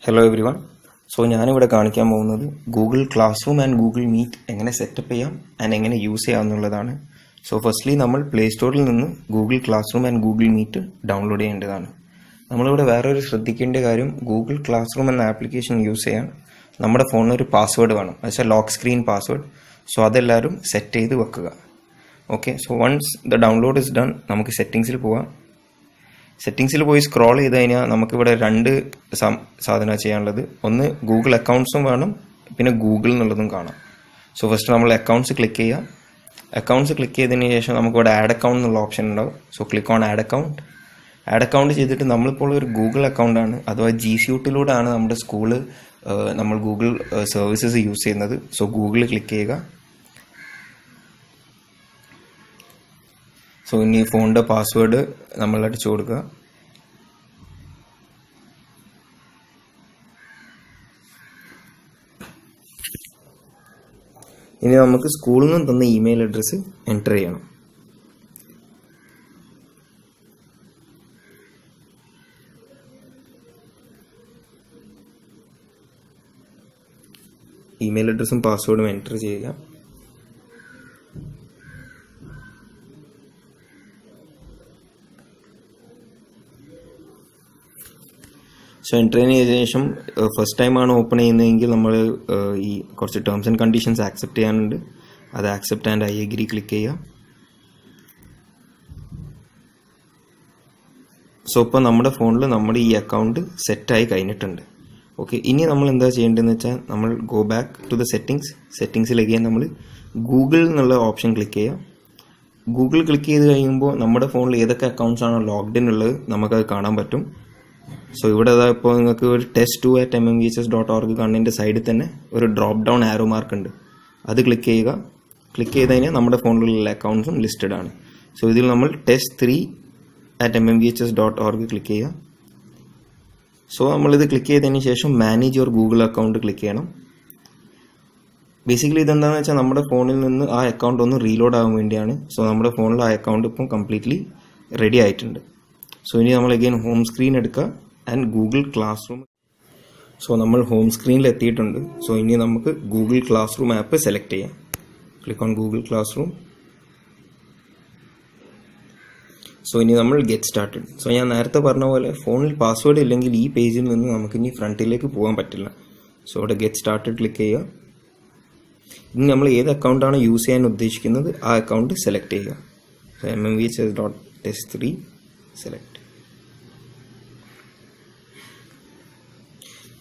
Hello every one. ഞാനിവിടെ കാണിക്കാൻ പോകുന്നത് Google classroom and Google Meet എങ്ങനെ സെറ്റപ്പ് ചെയ്യാം ആൻഡ് എങ്ങനെ യൂസ് ചെയ്യാം എന്നുള്ളതാണ്. ഫസ്റ്റ്ലി നമ്മൾ പ്ലേ സ്റ്റോറിൽ നിന്ന് Google classroom and Google Meet download ചെയ്യേണ്ടതാണ്. നമ്മളിവിടെ വേറൊരു ശ്രദ്ധിക്കേണ്ട കാര്യം, ഗൂഗിൾ ക്ലാസ് റൂം എന്ന ആപ്ലിക്കേഷൻ യൂസ് ചെയ്യാൻ നമ്മുടെ ഫോണിന് ഒരു പാസ്വേഡ് വേണം, എന്നുവെച്ചാൽ ലോക്ക് സ്ക്രീൻ പാസ്വേഡ്. അതെല്ലാവരും സെറ്റ് ചെയ്ത് വെക്കുക. Okay, once the download is done, നമുക്ക് സെറ്റിങ്സിൽ പോവാം. സെറ്റിങ്സിൽ പോയി സ്ക്രോൾ ചെയ്ത് കഴിഞ്ഞാൽ നമുക്കിവിടെ രണ്ട് സാധനം ചെയ്യാനുള്ളത്. ഒന്ന് ഗൂഗിൾ അക്കൗണ്ട്സും വേണം, പിന്നെ ഗൂഗിൾ എന്നുള്ളതും കാണാം. ഫസ്റ്റ് നമ്മൾ അക്കൗണ്ട്സ് ക്ലിക്ക് ചെയ്യുക. അക്കൗണ്ട്സ് ക്ലിക്ക് ചെയ്തതിന് ശേഷം നമുക്കിവിടെ ആഡ് അക്കൗണ്ട് എന്നുള്ള ഓപ്ഷൻ ഉണ്ടാവും. Click on add account. Add account ചെയ്തിട്ട് നമ്മളിപ്പോൾ ഒരു ഗൂഗിൾ അക്കൗണ്ടാണ്, അഥവാ ജി സ്യൂട്ടിലൂടെയാണ് നമ്മുടെ സ്കൂള് നമ്മൾ ഗൂഗിൾ സർവീസസ് യൂസ് ചെയ്യുന്നത്. ഗൂഗിൾ ക്ലിക്ക് ചെയ്യുക. ഇനി ഫോണിൻ്റെ പാസ്വേഡ് നമ്മൾ അടിച്ചു കൊടുക്കുക. ഇനി നമുക്ക് സ്കൂളിൽ നിന്ന് തന്ന ഇമെയിൽ അഡ്രസ്സ് എൻ്റർ ചെയ്യണം. ഇമെയിൽ അഡ്രസ്സും പാസ്വേഡും എൻ്റർ ചെയ്യുക. എൻ്റർ ചെയ്തതിനു ശേഷം ഫസ്റ്റ് ടൈമാണ് ഓപ്പൺ ചെയ്യുന്നതെങ്കിൽ നമ്മൾ ഈ കുറച്ച് ടേംസ് ആൻഡ് കണ്ടീഷൻസ് ആക്സെപ്റ്റ് ചെയ്യാനുണ്ട്. അത് accept and I agree click ചെയ്യുക. ഇപ്പോൾ നമ്മുടെ ഫോണിൽ നമ്മുടെ ഈ അക്കൗണ്ട് സെറ്റായി കഴിഞ്ഞിട്ടുണ്ട്. ഓക്കെ, ഇനി നമ്മൾ എന്താ ചെയ്യേണ്ടതെന്ന് വെച്ചാൽ, നമ്മൾ ഗോ ബാക്ക് ടു ദ സെറ്റിങ്സിലേക്ക് നമ്മൾ ഗൂഗിൾ എന്നുള്ള ഓപ്ഷൻ ക്ലിക്ക് ചെയ്യുക. ഗൂഗിൾ ക്ലിക്ക് ചെയ്ത് കഴിയുമ്പോൾ നമ്മുടെ ഫോണിൽ ഏതൊക്കെ അക്കൗണ്ട്സ് ആണോ ലോഗ്ഡ് ഇൻ ഉള്ളത് നമുക്കത് കാണാൻ പറ്റും. ഇവിടെ ഇപ്പോൾ നിങ്ങൾക്ക് ഒരു test2@mmvhs.org കാണുന്നതിൻ്റെ സൈഡിൽ തന്നെ ഒരു ഡ്രോപ്പ് ഡൗൺ ആരോ മാർക്ക് ഉണ്ട്. അത് ക്ലിക്ക് ചെയ്യുക. ക്ലിക്ക് ചെയ്ത് കഴിഞ്ഞാൽ നമ്മുടെ ഫോണിലുള്ള അക്കൗണ്ട്സും ലിസ്റ്റഡ് ആണ്. ഇതിൽ നമ്മൾ test3@mmvhs.org ക്ലിക്ക് ചെയ്യുക. നമ്മളിത് ക്ലിക്ക് ചെയ്തതിന് ശേഷം manage your Google account click ചെയ്യണം. ബേസിക്കലി ഇതെന്താണെന്ന് വെച്ചാൽ നമ്മുടെ ഫോണിൽ നിന്ന് ആ അക്കൗണ്ട് ഒന്ന് റീലോഡ് ആകാൻ വേണ്ടിയാണ്. നമ്മുടെ ഫോണിൽ ആ അക്കൗണ്ട് ഇപ്പം കംപ്ലീറ്റ്ലി റെഡി ആയിട്ടുണ്ട്. ഇനി നമ്മൾ അഗെയിൻ ഹോം സ്ക്രീൻ എടുക്കുക ആൻഡ് ഗൂഗിൾ ക്ലാസ് റൂം. നമ്മൾ ഹോം സ്ക്രീനിൽ എത്തിയിട്ടുണ്ട്. ഇനി നമുക്ക് Google classroom app select ചെയ്യാം. Click on Google classroom. ഇനി നമ്മൾ ഗെറ്റ് സ്റ്റാർട്ടഡ്. ഞാൻ നേരത്തെ പറഞ്ഞ പോലെ ഫോണിൽ പാസ്വേഡ് ഇല്ലെങ്കിൽ ഈ പേജിൽ നിന്ന് നമുക്ക് ഇനി ഫ്രണ്ടിലേക്ക് പോകാൻ പറ്റില്ല. ഇവിടെ ഗെറ്റ് സ്റ്റാർട്ടഡ് ക്ലിക്ക് ചെയ്യുക. ഇനി നമ്മൾ ഏത് അക്കൗണ്ടാണ് യൂസ് ചെയ്യാൻ ഉദ്ദേശിക്കുന്നത് ആ അക്കൗണ്ട് സെലക്ട് ചെയ്യുക. mmvhs.test3 select.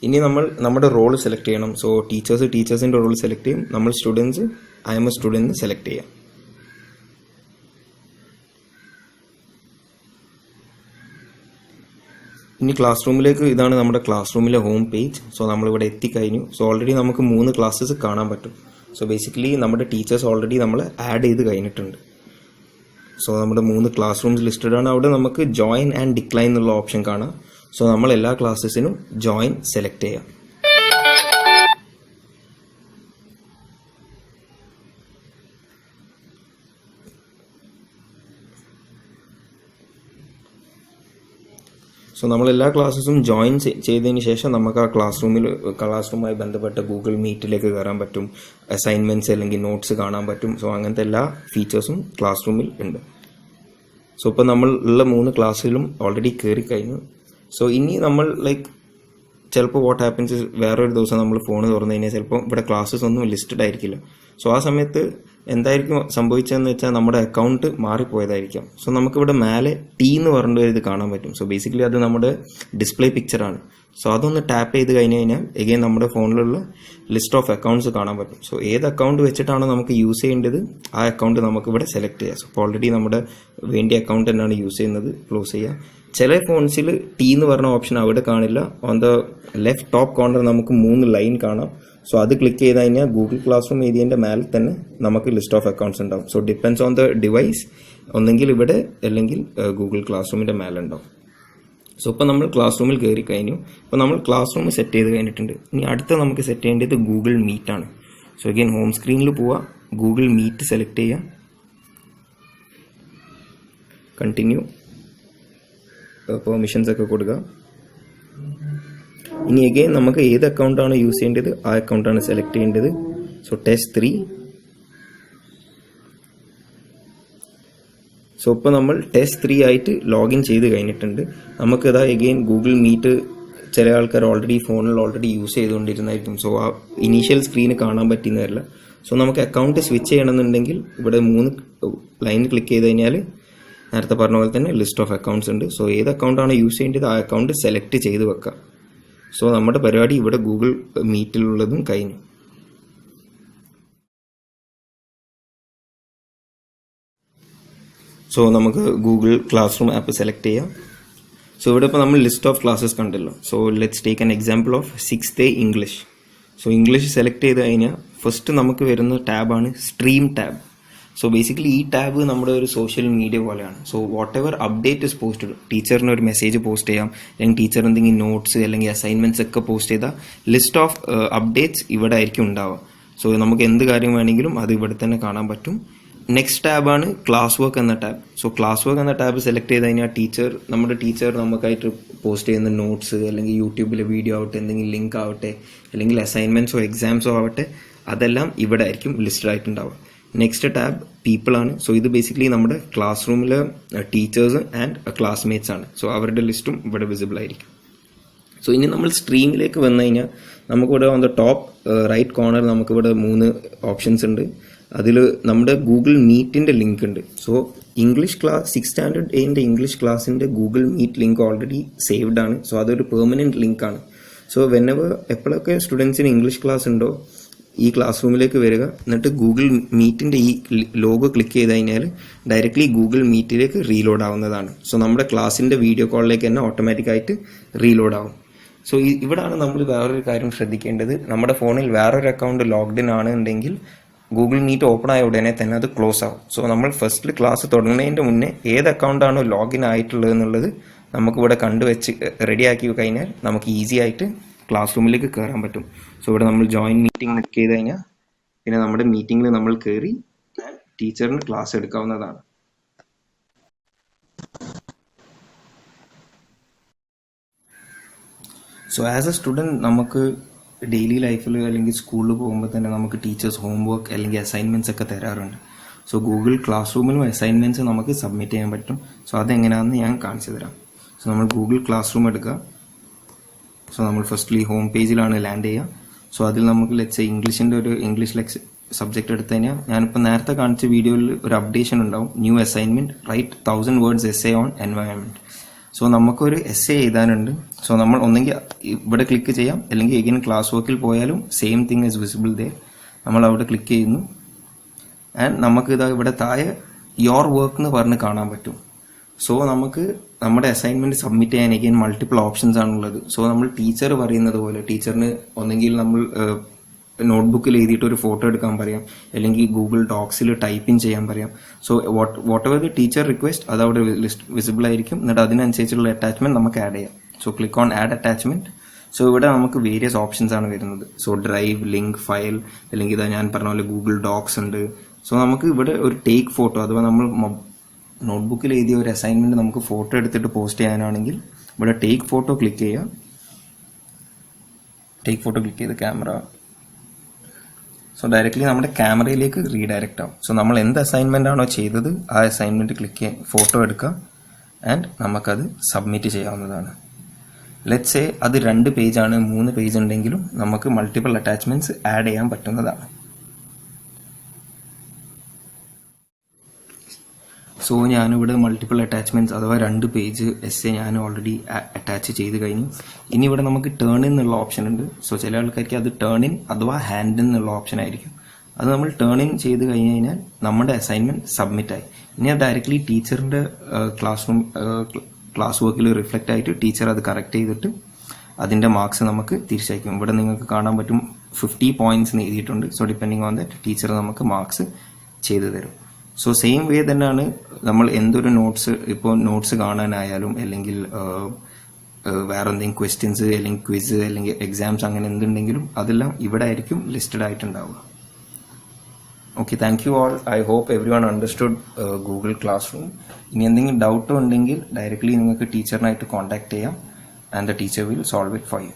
ഇനി നമ്മൾ നമ്മുടെ റോൾ സെലക്ട് ചെയ്യണം. ടീച്ചേഴ്സിൻ്റെ റോൾ സെലക്ട് ചെയ്യും. നമ്മൾ students I M A student select ചെയ്യാം. ഇനി ക്ലാസ് റൂമിലേക്ക്, ഇതാണ് നമ്മുടെ ക്ലാസ് റൂമിലെ ഹോം പേജ്. നമ്മളിവിടെ എത്തിക്കഴിഞ്ഞു. ഓൾറെഡി നമുക്ക് 3 ക്ലാസ്സസ് കാണാൻ പറ്റും. ബേസിക്കലി നമ്മുടെ ടീച്ചേഴ്സ് ഓൾറെഡി നമ്മൾ ആഡ് ചെയ്ത് കഴിഞ്ഞിട്ടുണ്ട്. നമ്മുടെ 3 ക്ലാസ് റൂംസ് ലിസ്റ്റഡ് ആണ്. അവിടെ നമുക്ക് ജോയിൻ ആൻഡ് ഡിക്ലൈൻ എന്നുള്ള ഓപ്ഷൻ കാണാം. നമ്മൾ എല്ലാ ക്ലാസ്സസിനും ജോയിൻ സെലക്ട് ചെയ്യാം. നമ്മൾ എല്ലാ ക്ലാസ്സസും ജോയിൻ ചെയ്തതിന് ശേഷം നമുക്ക് ആ ക്ലാസ് റൂമായി ബന്ധപ്പെട്ട ഗൂഗിൾ മീറ്റിലേക്ക് കയറാൻ പറ്റും. അസൈൻമെന്റ്സ് അല്ലെങ്കിൽ നോട്ട്സ് കാണാൻ പറ്റും. അങ്ങനത്തെ എല്ലാ ഫീച്ചേഴ്സും ക്ലാസ് റൂമിൽ ഉണ്ട്. ഇപ്പോൾ നമ്മൾ ഉള്ള 3 ക്ലാസ്സിലും ഓൾറെഡി കയറി കഴിഞ്ഞു. ഇനി നമ്മൾ ചിലപ്പോൾ വാട്ട് ഹാപ്പൻസ്, വേറൊരു ദിവസം നമ്മൾ ഫോൺ തുറന്നു കഴിഞ്ഞാൽ ചിലപ്പോൾ ഇവിടെ ക്ലാസ്സസ് ഒന്നും ലിസ്റ്റഡ് ആയിരിക്കില്ല. ആ സമയത്ത് എന്തായിരിക്കും സംഭവിച്ചതെന്ന് വെച്ചാൽ നമ്മുടെ അക്കൗണ്ട് മാറിപ്പോയതായിരിക്കാം. നമുക്കിവിടെ മേലെ ടി എന്ന് പറഞ്ഞ ഇത് കാണാൻ പറ്റും. ബേസിക്കലി അത് നമ്മുടെ ഡിസ്പ്ലേ പിക്ചറാണ്. അതൊന്ന് ടാപ്പ് ചെയ്ത് കഴിഞ്ഞ് കഴിഞ്ഞാൽ എഗെയിൻ നമ്മുടെ ഫോണിലുള്ള ലിസ്റ്റ് ഓഫ് അക്കൗണ്ട്സ് കാണാൻ പറ്റും. ഏത് അക്കൗണ്ട് വെച്ചിട്ടാണോ നമുക്ക് യൂസ് ചെയ്യേണ്ടത് ആ അക്കൗണ്ട് നമുക്കിവിടെ സെലക്ട് ചെയ്യാം. ഇപ്പോൾ ഓൾറെഡി നമ്മുടെ വേണ്ടിയ അക്കൗണ്ട് തന്നെയാണ് യൂസ് ചെയ്യുന്നത്. ക്ലോസ് ചെയ്യുക. ചില ഫോൺസിൽ ടി എന്ന് പറഞ്ഞ ഓപ്ഷൻ അവിടെ കാണില്ല. On the left top corner നമുക്ക് 3 ലൈൻ കാണാം. അത് ക്ലിക്ക് ചെയ്ത് കഴിഞ്ഞാൽ ഗൂഗിൾ ക്ലാസ് റൂം ഏരിയൻ്റെ മേലെ തന്നെ നമുക്ക് ലിസ്റ്റ് ഓഫ് അക്കൗണ്ട്സ് ഉണ്ടാവും. ഡിപ്പെൻഡ്സ് ഓൺ ദ ഡിവൈസ്, ഒന്നെങ്കിൽ ഇവിടെ അല്ലെങ്കിൽ ഗൂഗിൾ ക്ലാസ് റൂമിൻ്റെ മേലെ ഉണ്ടാവും. ഇപ്പോൾ നമ്മൾ ക്ലാസ് റൂമിൽ കയറി കഴിഞ്ഞു. ഇപ്പോൾ നമ്മൾ ക്ലാസ് റൂം സെറ്റ് ചെയ്ത് കഴിഞ്ഞിട്ടുണ്ട്. ഇനി അടുത്ത നമുക്ക് സെറ്റ് ചെയ്യേണ്ടത് ഗൂഗിൾ മീറ്റ് ആണ്. അഗെയിൻ ഹോം സ്ക്രീനിൽ പോവുക, ഗൂഗിൾ മീറ്റ് സെലക്ട് ചെയ്യുക, കണ്ടിന്യൂ, പെർമിഷൻസ് ഒക്കെ കൊടുക്കുക. ഇനി അഗെയിൻ നമുക്ക് ഏത് അക്കൗണ്ടാണ് യൂസ് ചെയ്യേണ്ടത് ആ അക്കൗണ്ടാണ് സെലക്ട് ചെയ്യേണ്ടത്. So test 3. സോ ഇപ്പോൾ നമ്മൾ ടെസ്റ്റ് 3 ആയിട്ട് ലോഗിൻ ചെയ്ത് കഴിഞ്ഞിട്ടുണ്ട്. നമുക്കിതാ അഗെയിൻ ഗൂഗിൾ മീറ്റ് ചില ആൾക്കാർ ഫോണിൽ ഓൾറെഡി യൂസ് ചെയ്തുകൊണ്ടിരുന്നായിരിക്കും. സോ ആ ഇനീഷ്യൽ സ്ക്രീന് കാണാൻ പറ്റുന്നതല്ല. സോ നമുക്ക് അക്കൗണ്ട് സ്വിച്ച് ചെയ്യണമെന്നുണ്ടെങ്കിൽ ഇവിടെ 3 ലൈൻ ക്ലിക്ക് ചെയ്ത് കഴിഞ്ഞാൽ നേരത്തെ പറഞ്ഞ പോലെ തന്നെ ലിസ്റ്റ് ഓഫ് അക്കൗണ്ട്സ് ഉണ്ട്. സോ ഏത് അക്കൗണ്ടാണ് യൂസ് ചെയ്യേണ്ടത് ആ അക്കൗണ്ട് സെലക്ട് ചെയ്ത് വെക്കാം. സോ നമ്മുടെ പരിപാടി ഇവിടെ ഗൂഗിൾ മീറ്റിലുള്ളതും കഴിഞ്ഞു. സോ നമുക്ക് Google classroom app select ചെയ്യാം. സോ ഇവിടെ ഇപ്പോൾ നമ്മൾ ലിസ്റ്റ് ഓഫ് ക്ലാസ്സസ് കണ്ടല്ലോ. So let's take an example of 6th day English. So English select ചെയ്ത് കഴിഞ്ഞാൽ ഫസ്റ്റ് നമുക്ക് വരുന്ന ടാബാണ് സ്ട്രീം ടാബ്. സോ ബേസിക്കലി ഈ ടാബ് നമ്മുടെ ഒരു സോഷ്യൽ മീഡിയ പോലെയാണ്. So what ever update is posted, ടീച്ചറിന് ഒരു മെസ്സേജ് പോസ്റ്റ് ചെയ്യാം, അല്ലെങ്കിൽ ടീച്ചർ എന്തെങ്കിലും നോട്ട്സ് അല്ലെങ്കിൽ അസൈൻമെന്റ്സ് ഒക്കെ പോസ്റ്റ് ചെയ്താൽ ലിസ്റ്റ് ഓഫ് അപ്ഡേറ്റ്സ് ഇവിടെ ആയിരിക്കും ഉണ്ടാവുക. സോ നമുക്ക് എന്ത് കാര്യം വേണമെങ്കിലും അത് ഇവിടെ തന്നെ കാണാൻ പറ്റും. നെക്സ്റ്റ് ടാബാണ് ക്ലാസ് വർക്ക് എന്ന ടാബ്. സോ ക്ലാസ് വർക്ക് എന്ന ടാബ് സെലക്ട് ചെയ്ത് കഴിഞ്ഞാൽ നമ്മുടെ ടീച്ചർ നമുക്കായിട്ട് പോസ്റ്റ് ചെയ്യുന്ന നോട്ട്സ് അല്ലെങ്കിൽ യൂട്യൂബിലെ വീഡിയോ ആവട്ടെ, എന്തെങ്കിലും ലിങ്ക് ആവട്ടെ, അല്ലെങ്കിൽ അസൈൻമെന്റ്സോ എക്സാംസോ ആവട്ടെ, അതെല്ലാം ഇവിടെ ആയിരിക്കും ലിസ്റ്റഡ് ആയിട്ടുണ്ടാവുക. നെക്സ്റ്റ് ടാബ് പീപ്പിൾ ആണ്. സോ ഇത് ബേസിക്കലി നമ്മുടെ ക്ലാസ് റൂമിലെ ടീച്ചേഴ്സ് ആൻഡ് ക്ലാസ്മേറ്റ്സ് ആണ്. സോ അവരുടെ ലിസ്റ്റും ഇവിടെ വിസിബിൾ ആയിരിക്കും. സോ ഇനി നമ്മൾ സ്ട്രീമിലേക്ക് വന്നു കഴിഞ്ഞാൽ നമുക്കിവിടെ on the top right corner നമുക്കിവിടെ 3 ഓപ്ഷൻസ് ഉണ്ട്. അതിൽ നമ്മുടെ ഗൂഗിൾ മീറ്റിൻ്റെ ലിങ്ക് ഉണ്ട്. So English class 6th standard A English ക്ലാസ്സിൻ്റെ Google meet link already saved ആണ്. സോ അതൊരു പെർമനൻറ്റ് ലിങ്കാണ്. സോ എപ്പോഴൊക്കെ സ്റ്റുഡൻസിന് ഇംഗ്ലീഷ് ക്ലാസ് ഉണ്ടോ ഈ ക്ലാസ് റൂമിലേക്ക് വരിക, എന്നിട്ട് ഗൂഗിൾ മീറ്റിൻ്റെ ഈ ലോഗോ ക്ലിക്ക് ചെയ്ത് കഴിഞ്ഞാൽ ഡയറക്റ്റ്ലി ഗൂഗിൾ മീറ്റിലേക്ക് റീലോഡ് ആവുന്നതാണ്. സോ നമ്മുടെ ക്ലാസ്സിൻ്റെ വീഡിയോ കോളിലേക്ക് തന്നെ ഓട്ടോമാറ്റിക്കായിട്ട് റീലോഡ് ആവും. സോ ഇവിടാണ് നമ്മൾ വേറൊരു കാര്യം ശ്രദ്ധിക്കേണ്ടത്. നമ്മുടെ ഫോണിൽ വേറൊരു അക്കൗണ്ട് ലോഗ്ഡ് ഇൻ ആണെന്നുണ്ടെങ്കിൽ ഗൂഗിൾ മീറ്റ് ഓപ്പൺ ആയ ഉടനെ തന്നെ അത് ക്ലോസ് ആവും. സോ നമ്മൾ ഫസ്റ്റിൽ ക്ലാസ് തുടങ്ങുന്നതിൻ്റെ മുന്നേ ഏത് അക്കൗണ്ടാണോ ലോഗിൻ ആയിട്ടുള്ളത് എന്നുള്ളത് നമുക്കിവിടെ കണ്ടുവച്ച് റെഡിയാക്കി കഴിഞ്ഞാൽ നമുക്ക് ഈസി ആയിട്ട് ക്ലാസ് റൂമിലേക്ക് കയറാൻ പറ്റും. സോ ഇവിടെ നമ്മൾ ജോയിൻ മീറ്റിംഗ് ക്ലിക്ക് ചെയ്ത് കഴിഞ്ഞാൽ പിന്നെ നമ്മുടെ മീറ്റിംഗിൽ നമ്മൾ കയറി ടീച്ചറിന് ക്ലാസ് എടുക്കാവുന്നതാണ്. സോ ആസ് എ സ്റ്റുഡൻറ് നമുക്ക് ഡെയിലി ലൈഫിൽ അല്ലെങ്കിൽ സ്കൂളിൽ പോകുമ്പോൾ തന്നെ നമുക്ക് ടീച്ചേഴ്സ് ഹോംവർക്ക് അല്ലെങ്കിൽ അസൈൻമെൻറ്റ്സ് ഒക്കെ തരാറുണ്ട്. സോ ഗൂഗിൾ ക്ലാസ് റൂമിലും അസൈൻമെൻറ്റ്സ് നമുക്ക് സബ്മിറ്റ് ചെയ്യാൻ പറ്റും. സോ അതെങ്ങനെയാണെന്ന് ഞാൻ കാണിച്ചു തരാം. സോ നമ്മൾ ഗൂഗിൾ ക്ലാസ് റൂം എടുക്കുക. സോ നമ്മൾ ഫസ്റ്റ്ലി ഹോം പേജിലാണ് ലാൻഡ് ചെയ്യുക. സോ അതിൽ നമുക്ക് ലെറ്റ്സ് ഇംഗ്ലീഷിൻ്റെ ഒരു ഇംഗ്ലീഷ് സബ്ജക്റ്റ് എടുത്തു കഴിഞ്ഞാൽ ഞാനിപ്പോൾ നേരത്തെ കാണിച്ച വീഡിയോയിൽ ഒരു അപ്ഡേഷൻ ഉണ്ടാവും. New assignment, write 1000 words essay on environment. So നമുക്കൊരു എസ്സേ എഴുതാനുണ്ട്. സോ നമ്മൾ ഒന്നെങ്കിൽ ഇവിടെ ക്ലിക്ക് ചെയ്യാം, അല്ലെങ്കിൽ എഗെയിൻ ക്ലാസ് വർക്കിൽ പോയാലും സെയിം തിങ് ഇസ് വിസിബിൾ ദേ. നമ്മൾ അവിടെ ക്ലിക്ക് ചെയ്യുന്നു ആൻഡ് നമുക്ക് ഇതാ ഇവിടെ താഴെ യോർ വർക്ക് എന്ന് പറഞ്ഞ് കാണാൻ പറ്റും. സോ നമുക്ക് നമ്മുടെ അസൈൻമെന്റ് സബ്മിറ്റ് ചെയ്യാൻ എഗെയിൻ മൾട്ടിപ്പിൾ ഓപ്ഷൻസ് ആണുള്ളത്. സോ നമ്മൾ ടീച്ചർ പറയുന്നത് പോലെ ടീച്ചറിന് ഒന്നെങ്കിൽ നമ്മൾ നോട്ട്ബുക്കിൽ എഴുതിയിട്ട് ഒരു ഫോട്ടോ എടുക്കാൻ പറയാം, അല്ലെങ്കിൽ ഗൂഗിൾ ഡോക്സിൽ ടൈപ്പ് ഇൻ ചെയ്യാൻ പറയാം. So what ever the teacher request അത് അവിടെ വിസിബിൾ ആയിരിക്കും. എന്നിട്ട് അതിനനുസരിച്ചുള്ള അറ്റാച്ച്മെന്റ് നമുക്ക് ആഡ് ചെയ്യാം. So click on add attachment. So ഇവിടെ നമുക്ക് വേരിയസ് ഓപ്ഷൻസ് ആണ് വരുന്നത്. സോ ഡ്രൈവ്, ലിങ്ക്, ഫയൽ, അല്ലെങ്കിൽ ഇതാ ഞാൻ പറഞ്ഞ പോലെ ഗൂഗിൾ ഡോക്സ് ഉണ്ട്. സോ നമുക്ക് ഇവിടെ ഒരു ടേക്ക് ഫോട്ടോ അഥവാ നമ്മൾ നോട്ട്ബുക്കിൽ എഴുതിയ ഒരു അസൈൻമെന്റ് നമുക്ക് ഫോട്ടോ എടുത്തിട്ട് പോസ്റ്റ് ചെയ്യാനാണെങ്കിൽ ഇവിടെ ടേക്ക് ഫോട്ടോ ക്ലിക്ക് ചെയ്യുക. ടേക്ക് ഫോട്ടോ ക്ലിക്ക് ചെയ്ത് ക്യാമറ. സോ ഡയറക്റ്റ്ലി നമ്മുടെ ക്യാമറയിലേക്ക് റീഡയറക്റ്റ് ആവും. സോ നമ്മൾ എന്ത് അസൈൻമെന്റ് ആണോ ചെയ്തത് ആ അസൈൻമെന്റ് ക്ലിക്ക് ചെയ്യുക, ഫോട്ടോ എടുക്കുക ആൻഡ് നമുക്കത് സബ്മിറ്റ് ചെയ്യാവുന്നതാണ്. ലെറ്റ്സ് സേ അത് 2 പേജാണ്, 3 പേജ് ഉണ്ടെങ്കിലും നമുക്ക് മൾട്ടിപ്പിൾ അറ്റാച്ച്മെന്റ്സ് ആഡ് ചെയ്യാൻ പറ്റുന്നതാണ്. സോ ഞാനിവിടെ മൾട്ടിപ്പിൾ അറ്റാച്ച്മെന്റ്സ് അഥവാ 2 പേജ് എസ്സേ ഞാൻ ഓൾറെഡി അറ്റാച്ച് ചെയ്ത് കഴിഞ്ഞു. ഇനി ഇവിടെ നമുക്ക് ടേൺ ഇൻ എന്നുള്ള ഓപ്ഷൻ ഉണ്ട്. സോ ചില ആൾക്കാർക്ക് അത് ടേൺ ഇൻ അഥവാ ഹാൻഡ് ഇൻ എന്നുള്ള ഓപ്ഷൻ ആയിരിക്കും. അത് നമ്മൾ ടേൺ ഇൻ ചെയ്ത് കഴിഞ്ഞ് കഴിഞ്ഞാൽ നമ്മുടെ അസൈൻമെന്റ് സബ്മിറ്റ് ആയി. ഇനി അത് ഡയറക്റ്റ്ലി ടീച്ചറിന്റെ ക്ലാസ് വർക്കിൽ റിഫ്ലക്റ്റ് ആയിട്ട് ടീച്ചർ അത് കറക്റ്റ് ചെയ്തിട്ട് അതിന്റെ മാർക്സ് നമുക്ക് തിരിച്ചയക്കും. ഇവിടെ നിങ്ങൾക്ക് കാണാൻ പറ്റും 50 points എഴുതിയിട്ടുണ്ട്. So depending on that teacher നമുക്ക് മാർക്സ് ചെയ്തു തരും. സോ സെയിം വേ തന്നെയാണ് നമ്മൾ എന്തൊരു ഇപ്പോൾ നോട്ട്സ് കാണാനായാലും അല്ലെങ്കിൽ വേറെ എന്തെങ്കിലും ക്വസ്റ്റ്യൻസ് അല്ലെങ്കിൽ ക്വിസ് അല്ലെങ്കിൽ എക്സാംസ് അങ്ങനെ എന്തുണ്ടെങ്കിലും അതെല്ലാം ഇവിടെ ആയിരിക്കും ലിസ്റ്റഡ് ആയിട്ടുണ്ടാവുക. Okay, thank you all. I hope everyone understood Google classroom. ഇനി എന്തെങ്കിലും ഡൗട്ടോ ഉണ്ടെങ്കിൽ ഡയറക്റ്റ്ലി നിങ്ങൾക്ക് ടീച്ചറിനായിട്ട് കോൺടാക്ട് ചെയ്യാം and the teacher will solve it for U.